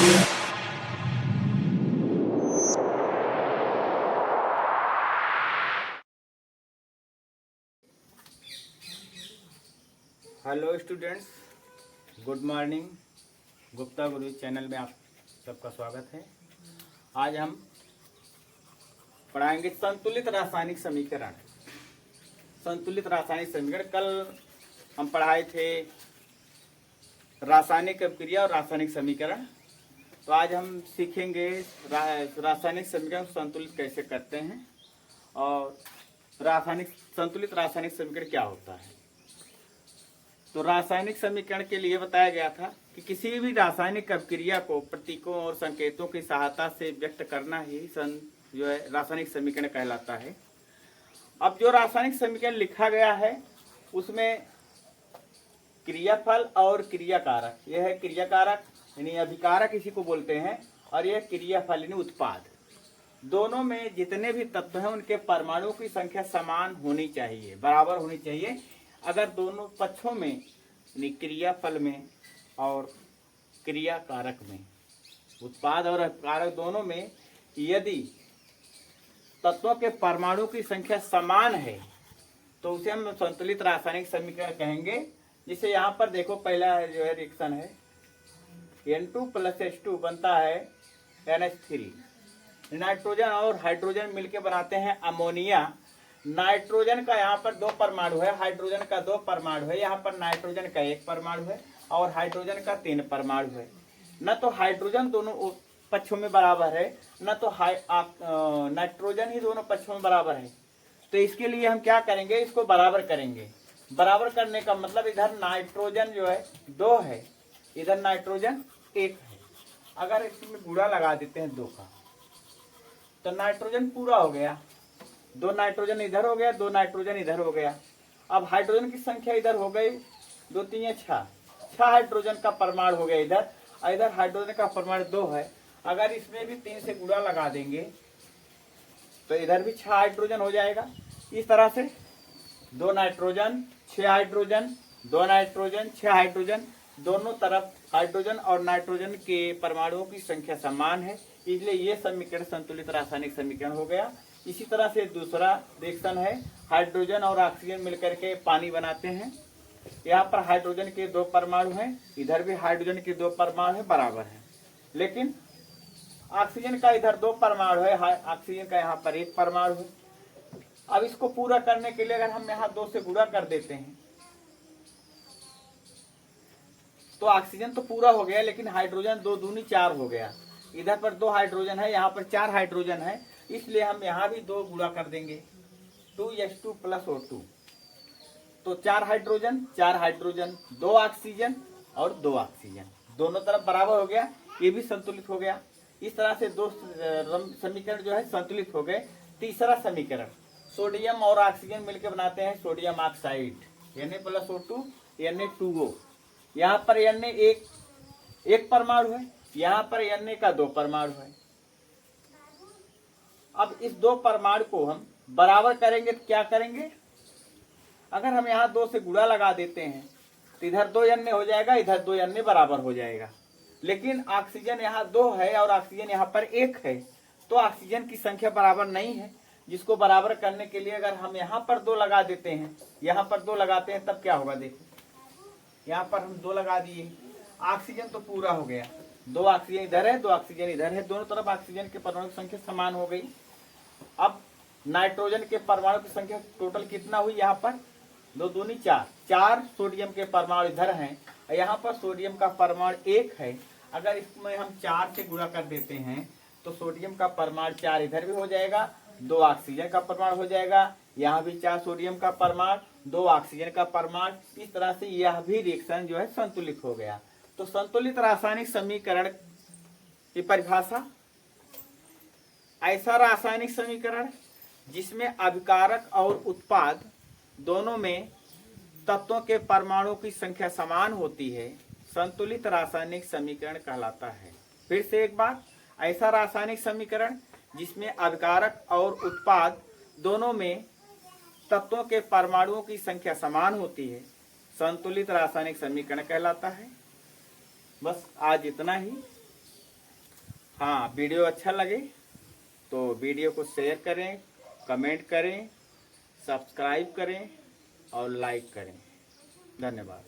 Hello students, good morning. Gupta गुरु channel में आप सबका स्वागत है। आज हम पढ़ाएंगे संतुलित रासायनिक समीकरण। संतुलित रासायनिक समीकरण कल हम पढ़ाए थे रासायनिक अभिक्रिया और रासायनिक समीकरण। तो आज हम सीखेंगे रासायनिक समीकरण संतुलित कैसे करते हैं और संतुलित रासायनिक समीकरण क्या होता है। तो रासायनिक समीकरण के लिए बताया गया था कि किसी भी रासायनिक अभिक्रिया को प्रतीकों और संकेतों की सहायता से व्यक्त करना ही जो है रासायनिक समीकरण कहलाता है। अब जो रासायनिक समीकरण लिखा गया है उसमें क्रियाफल और क्रियाकारक, यह है क्रियाकारक यानी अभिकारक इसी को बोलते हैं, और यह क्रियाफल यानी उत्पाद। दोनों में जितने भी तत्व हैं उनके परमाणुओं की संख्या समान होनी चाहिए, बराबर होनी चाहिए। अगर दोनों पक्षों में क्रियाफल में और क्रियाकारक में, उत्पाद और कारक दोनों में यदि तत्वों के परमाणु की संख्या समान है तो उसे हम संतुलित रासायनिक समीकरण कहेंगे। जिसे यहाँ पर देखो, पहला जो है रिएक्शन है N2 + H2 बनता है NH3। नाइट्रोजन और हाइड्रोजन मिलकर बनाते हैं अमोनिया। नाइट्रोजन का यहाँ पर 2 परमाणु है, हाइड्रोजन का 2 परमाणु है, यहाँ पर नाइट्रोजन का 1 परमाणु है और हाइड्रोजन का 3 परमाणु है। न तो हाइड्रोजन दोनों पक्षों में बराबर है, न तो नाइट्रोजन ही दोनों पक्षों में बराबर है। तो इसके लिए हम क्या करेंगे, इसको बराबर करेंगे। बराबर करने का मतलब इधर नाइट्रोजन जो है 2 है, इधर नाइट्रोजन 1 है। अगर इसमें गुणा लगा देते हैं 2 का तो नाइट्रोजन पूरा हो गया, 2 नाइट्रोजन इधर हो गया, 2 नाइट्रोजन इधर हो गया। अब हाइड्रोजन की संख्या इधर हो गई 2 3 6 हाइड्रोजन का परमाणु हो गया इधर, और इधर हाइड्रोजन का परमाणु 2 है। अगर इसमें भी 3 से गुणा लगा देंगे तो इधर भी 6 हाइड्रोजन हो जाएगा। इस तरह से 2 नाइट्रोजन 6 हाइड्रोजन, 2 नाइट्रोजन 6 हाइड्रोजन, दोनों तरफ हाइड्रोजन और नाइट्रोजन के परमाणुओं की संख्या समान है, इसलिए ये समीकरण संतुलित रासायनिक समीकरण हो गया। इसी तरह से दूसरा रिएक्शन है, हाइड्रोजन और ऑक्सीजन मिलकर के पानी बनाते हैं। यहाँ पर हाइड्रोजन के 2 परमाणु हैं, इधर भी हाइड्रोजन के 2 परमाणु है, बराबर है। लेकिन ऑक्सीजन का इधर 2 परमाणु है, ऑक्सीजन का यहाँ पर 1 परमाणु है। अब इसको पूरा करने के लिए अगर हम यहाँ 2 से गुणा कर देते हैं तो ऑक्सीजन तो पूरा हो गया, लेकिन हाइड्रोजन 2 दूनी 4 हो गया। इधर पर 2 हाइड्रोजन है, यहाँ पर 4 हाइड्रोजन है, इसलिए हम यहाँ भी 2 गुणा कर देंगे, 2H2 + O2। तो 4 हाइड्रोजन 4 हाइड्रोजन, 2 ऑक्सीजन और 2 ऑक्सीजन, दोनों तरफ बराबर हो गया, ये भी संतुलित हो गया। इस तरह से 2 समीकरण जो है संतुलित हो गए। तीसरा समीकरण, सोडियम और ऑक्सीजन मिलकर बनाते हैं सोडियम ऑक्साइड, Na+O2 Na2O। यहाँ पर Na एक परमाणु है, यहाँ पर Na का 2 परमाणु है। अब इस 2 परमाणु को हम बराबर करेंगे तो क्या करेंगे, अगर हम यहाँ 2 से गुणा लगा देते हैं तो इधर 2 Na हो जाएगा, इधर 2 Na बराबर हो जाएगा। लेकिन ऑक्सीजन यहाँ 2 है और ऑक्सीजन यहाँ पर 1 है, तो ऑक्सीजन की संख्या बराबर नहीं है। जिसको बराबर करने के लिए अगर हम यहाँ पर 2 लगा देते हैं, यहाँ पर 2 लगाते हैं, तब क्या होगा देखो, यहाँ पर हम 2 लगा दिए, ऑक्सीजन तो पूरा हो गया, 2 ऑक्सीजन इधर है, 2 ऑक्सीजन इधर है, दोनों तरफ ऑक्सीजन के परमाणु की संख्या समान हो गई। अब नाइट्रोजन के परमाणु की संख्या टोटल कितना हुई, यहाँ पर 2 दूनी 4 सोडियम के परमाणु इधर हैं, यहाँ पर सोडियम का परमाणु 1 है। अगर इसमें हम 4 से गुणा कर देते हैं तो सोडियम का परमाणु 4 इधर भी हो जाएगा, 2 ऑक्सीजन का परमाणु हो जाएगा, यहाँ भी 4 सोडियम का परमाणु, 2 ऑक्सीजन का परमाणु। इस तरह से यह भी रिएक्शन जो है संतुलित हो गया। तो संतुलित रासायनिक समीकरण की परिभाषा, ऐसा रासायनिक समीकरण जिसमें अभिकारक और उत्पाद दोनों में तत्वों के परमाणुओं की संख्या समान होती है, संतुलित रासायनिक समीकरण कहलाता है। फिर से एक बार, ऐसा रासायनिक समीकरण जिसमें अभिकारक और उत्पाद दोनों में तत्वों के परमाणुओं की संख्या समान होती है, संतुलित रासायनिक समीकरण कहलाता है। बस आज इतना ही। हाँ, वीडियो अच्छा लगे तो वीडियो को शेयर करें, कमेंट करें, सब्सक्राइब करें और लाइक करें। धन्यवाद।